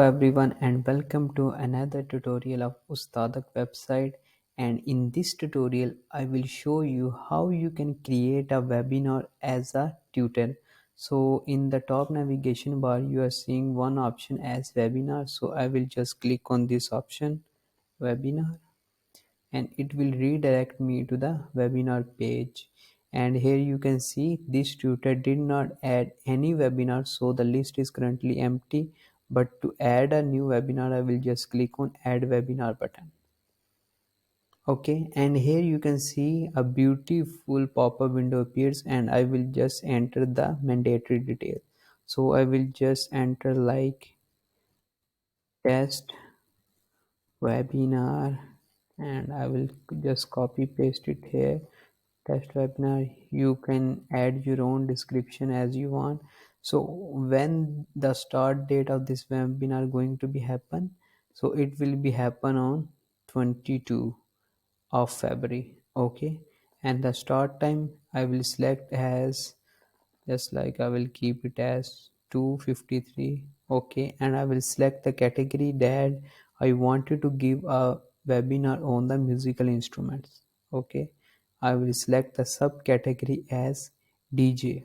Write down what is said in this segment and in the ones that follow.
Hello everyone and welcome to another tutorial of Ustazk website, and in this tutorial I will show you how you can create a webinar as a tutor. So in the top navigation bar you are seeing one option as webinar, so I will just click on this option webinar and it will redirect me to the webinar page. And here you can see this tutor did not add any webinar, so the list is currently empty. But to add a new webinar I will just click on add webinar button. Okay, and here you can see a beautiful pop-up window appears and I will just enter the mandatory detail. So I will just enter like test webinar and I will just copy paste it here. Test webinar, you can add your own description as you want. So when the start date of this webinar going to be happen, so it will be happen on 22 of February. Okay, and the start time I will select as just like I will keep it as 2:53. Okay, and I will select the category that I wanted to give a webinar on the musical instruments. Okay, I will select the subcategory as DJ.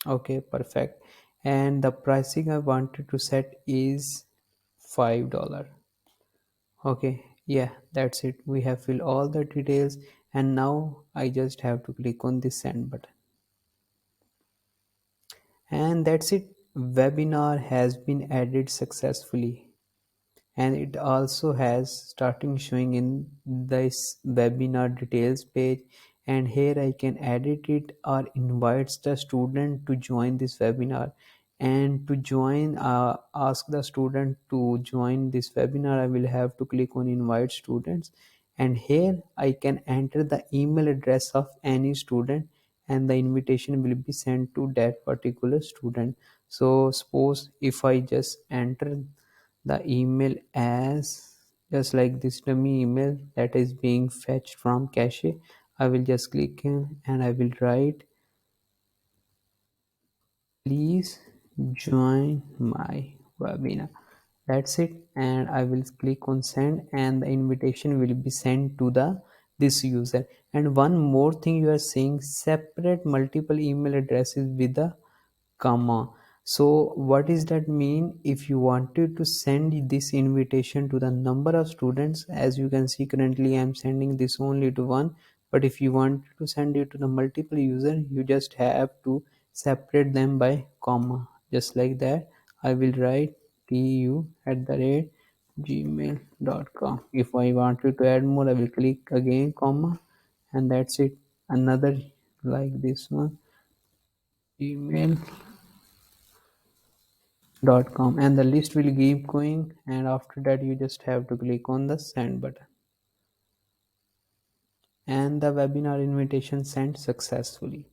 Okay, perfect. And the pricing I wanted to set is $5. Okay, yeah, that's it. We have filled all the details and now I just have to click on the send button. And that's it. Webinar has been added successfully, and it also has starting showing in this webinar details page. And here I can edit it or invites the student to join this webinar. And to join, ask the student to join this webinar, I will have to click on invite students, and here I can enter the email address of any student and the invitation will be sent to that particular student. So suppose if I just enter the email as just like this dummy email that is being fetched from cache, I will just click in and I will write please join my webinar. That's it, and I will click on send and the invitation will be sent to the this user. And one more thing, you are seeing separate multiple email addresses with the comma. So what does that mean? If you wanted to send this invitation to the number of students, as you can see currently I'm sending this only to one, but if you want to send it to the multiple user, you just have to separate them by comma, just like that. I will write tu@gmail.com. If I wanted to add more, I will click again comma, and that's it. Another like this one, gmail.com, and the list will keep going, and after that you just have to click on the send button and the webinar invitation sent successfully.